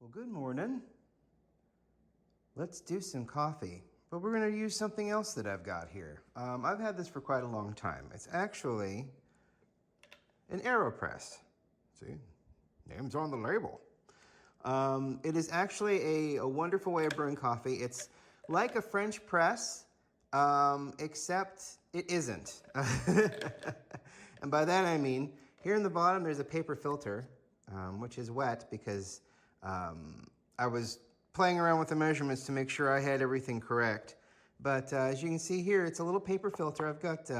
Well, good morning. Let's do some coffee, but we're going to use something else that I've got here. I've had this for quite a long time. It's actually an AeroPress. See, name's on the label. It is actually a wonderful way of brewing coffee. It's like a French press, except it isn't. And by that I mean, here in the bottom there's a paper filter, which is wet because I was playing around with the measurements to make sure I had everything correct. But as you can see here, it's a little paper filter. I've got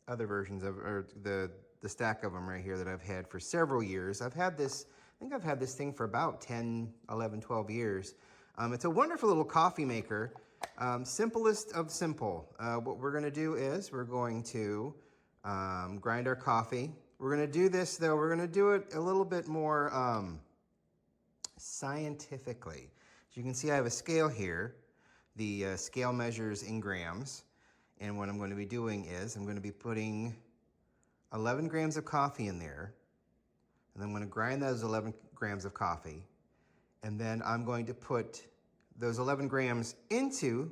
other versions of, or the stack of them right here that I've had for several years. I think I've had this thing for about 10, 11, 12 years. It's a wonderful little coffee maker. Simplest of simple. What we're gonna do is we're going to grind our coffee. We're gonna do this though, we're gonna do it a little bit more scientifically. As you can see, I have a scale here. The scale measures in grams. And what I'm going to be doing is I'm going to be putting 11 grams of coffee in there. And then I'm going to grind those 11 grams of coffee. And then I'm going to put those 11 grams into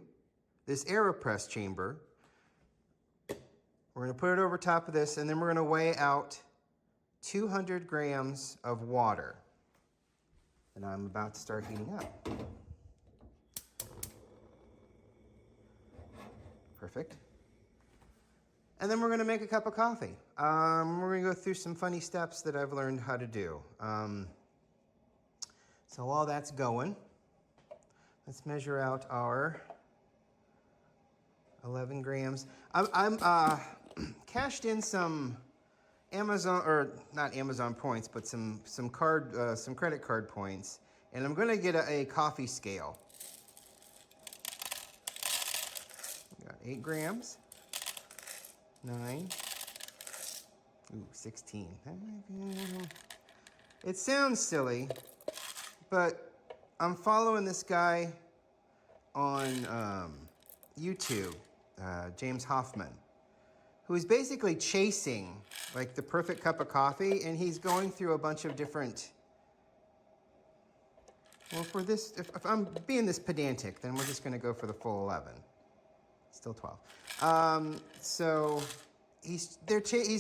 this AeroPress chamber. We're going to put it over top of this, and then we're going to weigh out 200 grams of water. And I'm about to start heating up. Perfect. And then we're going to make a cup of coffee. We're going to go through some funny steps that I've learned how to do. So while that's going, let's measure out our 11 grams. I'm cashed in some Amazon, or not Amazon points, but some credit card points, and I'm going to get a coffee scale. We got 8 grams, 9, 16. It sounds silly, but I'm following this guy on YouTube, James Hoffman, who is basically chasing like the perfect cup of coffee, and he's going through a bunch of different, well, for this, if I'm being this pedantic, then we're just gonna go for the full 11. Still 12. So he's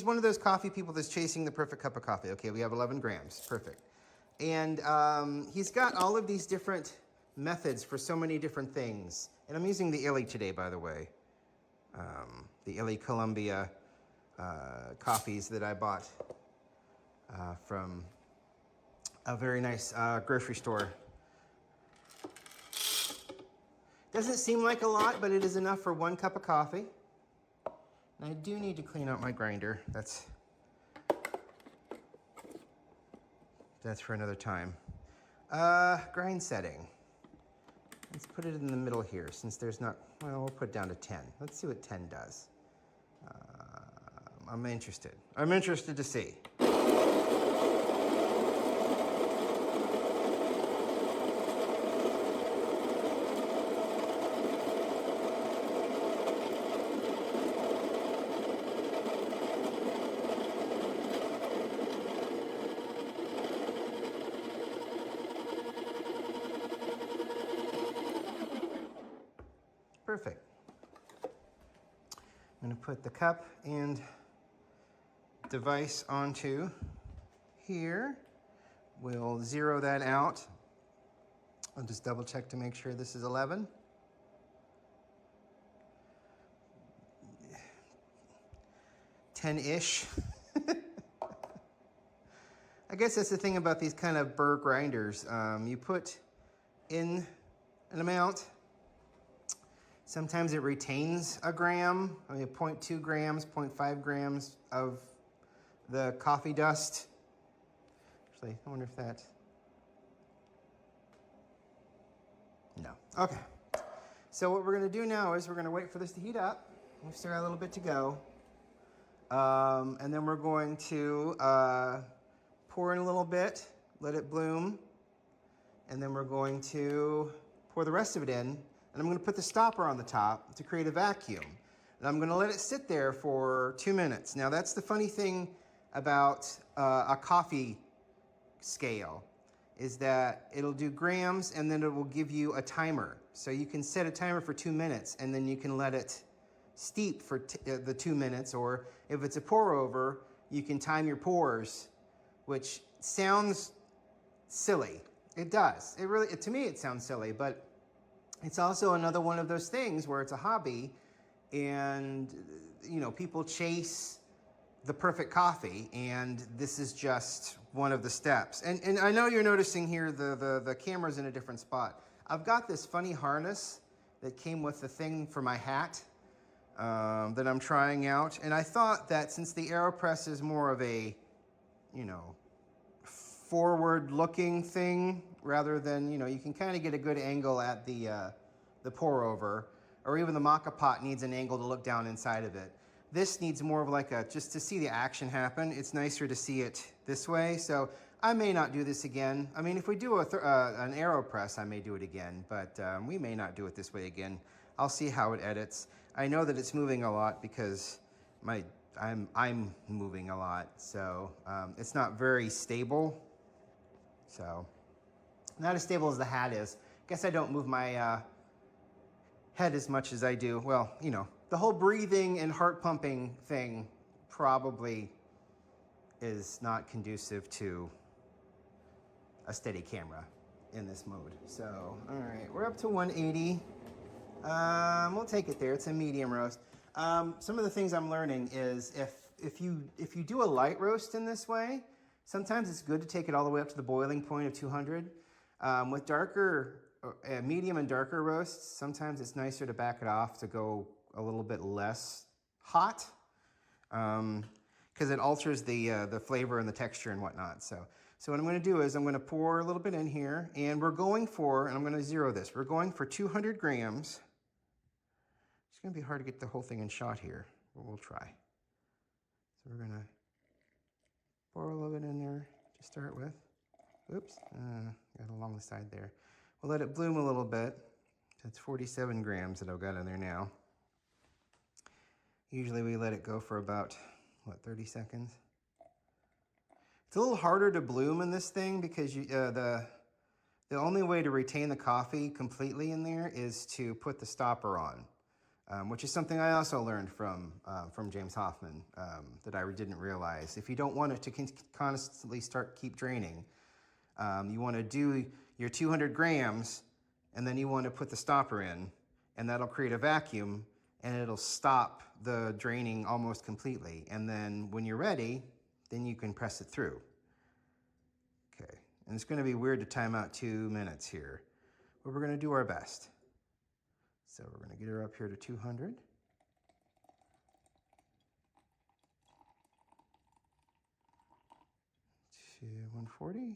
one of those coffee people that's chasing the perfect cup of coffee. Okay, we have 11 grams, perfect. And he's got all of these different methods for so many different things. And I'm using the Illy today, by the way. The Illy Columbia coffees that I bought from a very nice grocery store. Doesn't seem like a lot, but it is enough for 1 cup of coffee. And I do need to clean out my grinder. That's for another time. Grind setting. Let's put it in the middle here, since there's not, well, we'll put it down to 10. Let's see what 10 does. I'm interested. I'm interested to see. Perfect. I'm going to put the cup and device onto here. We'll zero that out. I'll just double check to make sure this is 11. Ten-ish. I guess that's the thing about these kind of burr grinders. You put in an amount. Sometimes it retains a gram, 0.2 grams, 0.5 grams of the coffee dust. Actually, I wonder if that, no, okay. So what we're gonna do now is we're gonna wait for this to heat up. We've still got a little bit to go. And then we're going to pour in a little bit, let it bloom. And then we're going to pour the rest of it in. And I'm going to put the stopper on the top to create a vacuum. And I'm going to let it sit there for 2 minutes. Now that's the funny thing about a coffee scale, is that it'll do grams and then it will give you a timer. So you can set a timer for 2 minutes and then you can let it steep for the 2 minutes, or if it's a pour over, you can time your pours, which sounds silly. It does. It really, to me, it sounds silly, but it's also another one of those things where it's a hobby and, you know, people chase the perfect coffee, and this is just one of the steps. And I know you're noticing here the camera's in a different spot. I've got this funny harness that came with the thing for my hat that I'm trying out, and I thought that since the AeroPress is more of a, you know, forward-looking thing rather than, you know, you can kind of get a good angle at the pour over, or even the maca pot needs an angle to look down inside of it. This needs more of like a, just to see the action happen. It's nicer to see it this way. So I may not do this again. I mean, if we do an AeroPress, I may do it again, but we may not do it this way again. I'll see how it edits. I know that it's moving a lot because I'm moving a lot, so it's not very stable. So not as stable as the hat is. Guess I don't move my head as much as I do. Well, you know, the whole breathing and heart pumping thing probably is not conducive to a steady camera in this mode. So, all right, we're up to 180. We'll take it there. It's a medium roast. Some of the things I'm learning is if you do a light roast in this way, sometimes it's good to take it all the way up to the boiling point of 200. With darker, medium and darker roasts, sometimes it's nicer to back it off to go a little bit less hot, because it alters the flavor and the texture and whatnot. So what I'm going to do is I'm going to pour a little bit in here, and we're going for, and I'm going to zero this, we're going for 200 grams. It's going to be hard to get the whole thing in shot here, but we'll try. So we're going to pour a little bit in there to start with. Oops, got along the side there. We'll let it bloom a little bit. That's 47 grams that I've got in there now. Usually we let it go for about, what, 30 seconds? It's a little harder to bloom in this thing because the only way to retain the coffee completely in there is to put the stopper on, which is something I also learned from James Hoffman that I didn't realize. If you don't want it to constantly keep draining, you want to do your 200 grams and then you want to put the stopper in, and that'll create a vacuum and it'll stop the draining almost completely. And then when you're ready, then you can press it through. Okay, and it's going to be weird to time out 2 minutes here, but we're going to do our best. So we're going to get her up here to 200. To 140.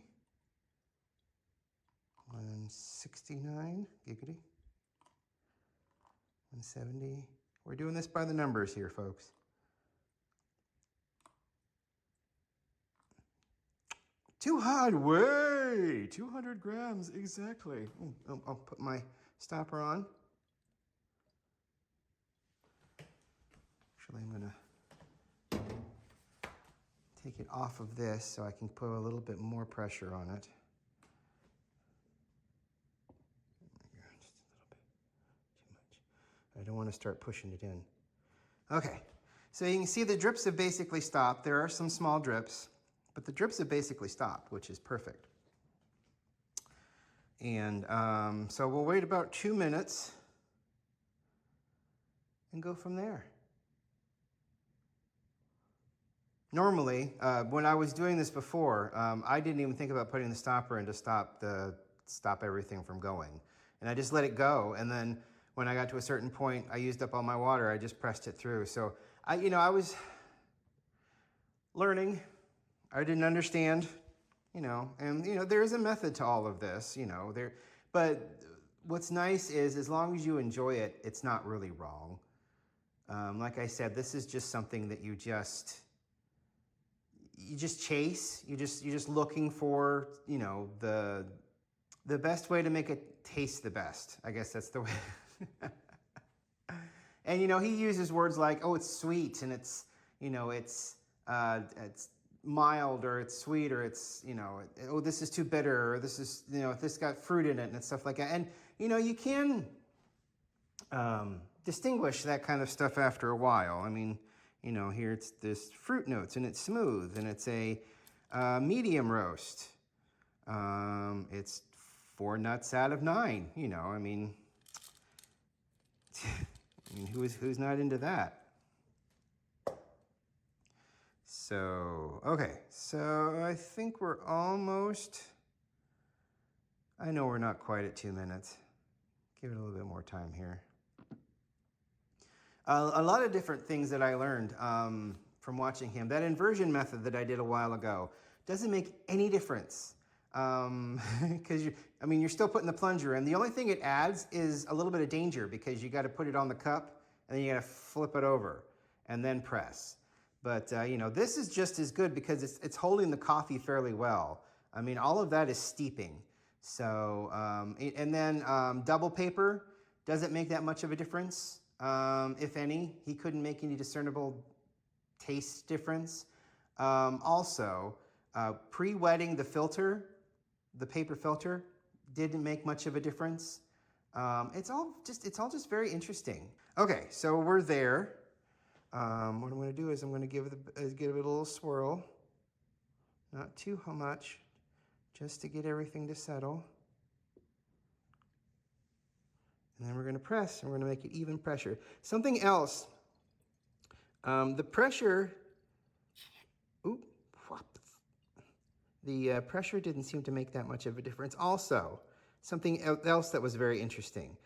169, giggity. 170. We're doing this by the numbers here, folks. 200 grams, exactly. I'll put my stopper on. Actually, I'm gonna take it off of this so I can put a little bit more pressure on it. I don't want to start pushing it in. Okay, so you can see the drips have basically stopped. There are some small drips, but the drips have basically stopped, which is perfect. And so we'll wait about 2 minutes and go from there. Normally, when I was doing this before, I didn't even think about putting the stopper in to stop everything from going. And I just let it go, and then when I got to a certain point, I used up all my water. I just pressed it through. So I was learning. I didn't understand, and there is a method to all of this, but what's nice is as long as you enjoy it, it's not really wrong. Like I said, this is just something that you just chase. You're just looking for, the best way to make it taste the best. I guess that's the way. And he uses words like, oh, it's sweet, and it's mild or it's sweet or it's, you know, oh, this is too bitter or this is, you know, if this got fruit in it and stuff like that. And, you know, you can distinguish that kind of stuff after a while. I mean, you know, here it's this fruit notes and it's smooth and it's a medium roast. It's 4 nuts out of 9, you know, I mean, who's not into that? So, okay, so I think we're almost, I know we're not quite at 2 minutes. Give it a little bit more time here. A lot of different things that I learned from watching him. That inversion method that I did a while ago doesn't make any difference. Because you're still putting the plunger in. The only thing it adds is a little bit of danger because you got to put it on the cup and then you got to flip it over and then press. But you know, this is just as good because it's holding the coffee fairly well. I mean, all of that is steeping. So, and then double paper doesn't make that much of a difference, if any. He couldn't make any discernible taste difference. Also, pre-wetting the filter, the paper filter, didn't make much of a difference. It's all just very interesting. Okay, so we're there. What I'm going to do is I'm going to give it a little swirl, not too much, just to get everything to settle. And then we're going to press, and we're going to make it even pressure. Something else, the pressure, the pressure didn't seem to make that much of a difference. Also, something else that was very interesting.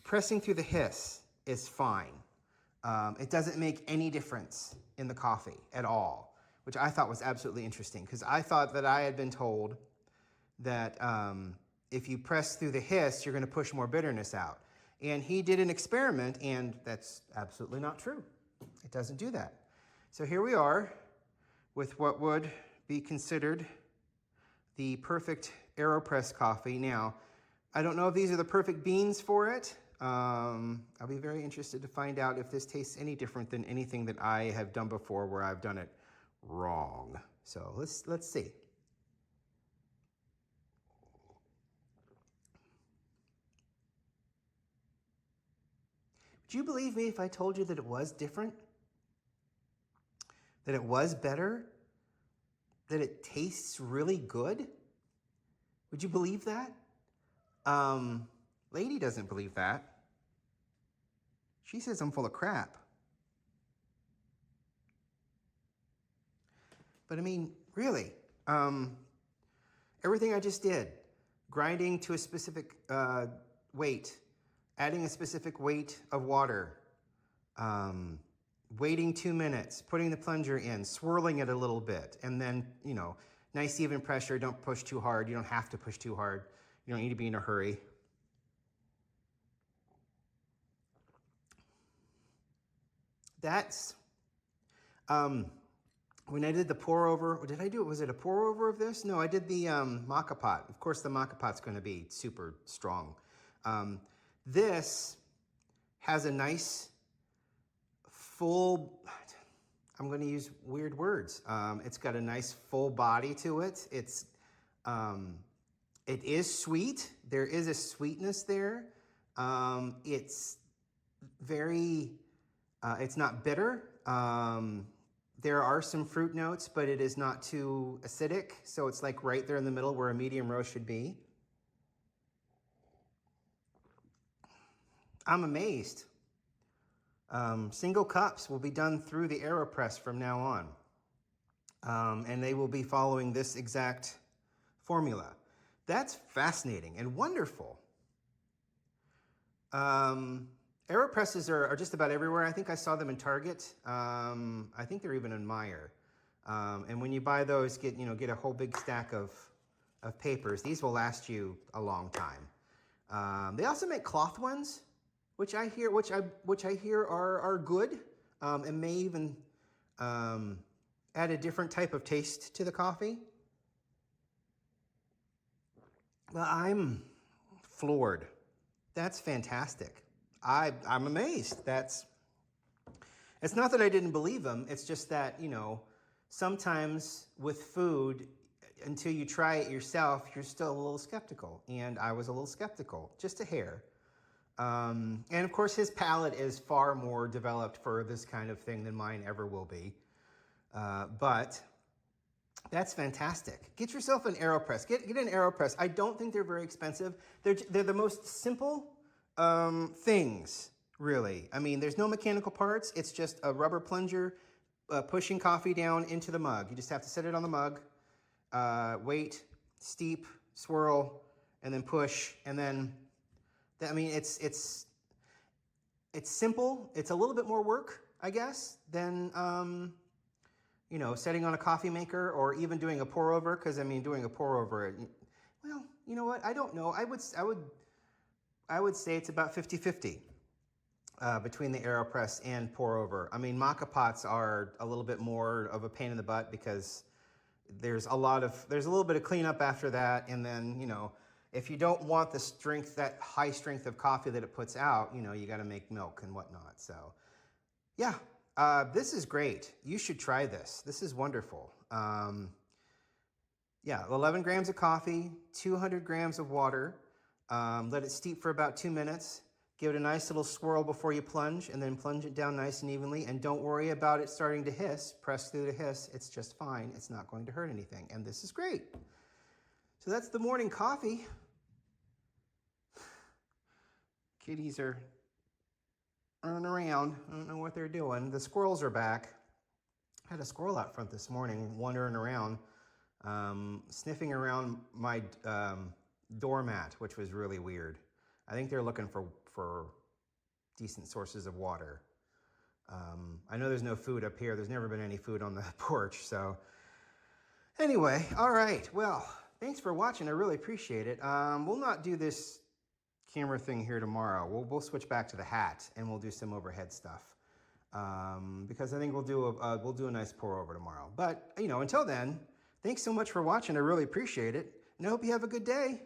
Pressing through the hiss is fine. It doesn't make any difference in the coffee at all, which I thought was absolutely interesting because I thought that I had been told that if you press through the hiss, you're going to push more bitterness out. And he did an experiment, and that's absolutely not true. It doesn't do that. So here we are with what would be considered the perfect AeroPress coffee. Now, I don't know if these are the perfect beans for it. I'll be very interested to find out if this tastes any different than anything that I have done before where I've done it wrong. So let's see. Would you believe me if I told you that it was different? That it was better? That it tastes really good? Would you believe that? Lady doesn't believe that. She says I'm full of crap. But I mean, really, everything I just did, grinding to a specific weight, adding a specific weight of water, waiting 2 minutes, putting the plunger in, swirling it a little bit, and then, you know, nice even pressure, don't push too hard. You don't have to push too hard. You don't need to be in a hurry. That's, when I did the pour over, was it a pour over of this? No, I did the maca pot. Of course, the maca pot's going to be super strong. This has a nice full, I'm going to use weird words. It's got a nice full body to it. It is sweet. There is a sweetness there. It's very, it's not bitter. There are some fruit notes, but it is not too acidic. So it's like right there in the middle where a medium roast should be. I'm amazed. Single cups will be done through the AeroPress from now on. And they will be following this exact formula. That's fascinating and wonderful. AeroPresses are just about everywhere. I think I saw them in Target. I think they're even in Meijer. And when you buy those, get a whole big stack of papers. These will last you a long time. They also make cloth ones, which I hear are good, and may even add a different type of taste to the coffee. Well, I'm floored. That's fantastic. I'm amazed. It's not that I didn't believe him. It's just that, you know, sometimes with food, until you try it yourself, you're still a little skeptical. And I was a little skeptical, just a hair. And of course, his palate is far more developed for this kind of thing than mine ever will be. But that's fantastic. Get yourself an AeroPress. Get an AeroPress. I don't think they're very expensive. They're the most simple things, really. I mean, there's no mechanical parts. It's just a rubber plunger pushing coffee down into the mug. You just have to set it on the mug, wait, steep, swirl, and then push. And then, I mean, it's simple. It's a little bit more work, I guess, than you know, setting on a coffee maker or even doing a pour over. Because I mean, doing a pour over, well, you know what? I don't know. I would say it's about 50-50 between the AeroPress and pour over. I mean, maca pots are a little bit more of a pain in the butt because there's a little bit of cleanup after that, and then, you know, if you don't want the strength, that high strength of coffee that it puts out, you know, you got to make milk and whatnot. So, yeah, this is great. You should try this. This is wonderful. Yeah, 11 grams of coffee, 200 grams of water. Let it steep for about 2 minutes. Give it a nice little swirl before you plunge, and then plunge it down nice and evenly. And don't worry about it starting to hiss. Press through the hiss. It's just fine. It's not going to hurt anything. And this is great. So that's the morning coffee. Kitties are running around. I don't know what they're doing. The squirrels are back. I had a squirrel out front this morning wandering around, sniffing around my doormat, which was really weird. I think they're looking for decent sources of water. I know there's no food up here. There's never been any food on the porch. So anyway, all right. Well, thanks for watching. I really appreciate it. We'll not do this camera thing here tomorrow. We'll switch back to the hat and we'll do some overhead stuff. Because I think we'll do a nice pour over tomorrow. But, you know, until then, thanks so much for watching. I really appreciate it. And I hope you have a good day.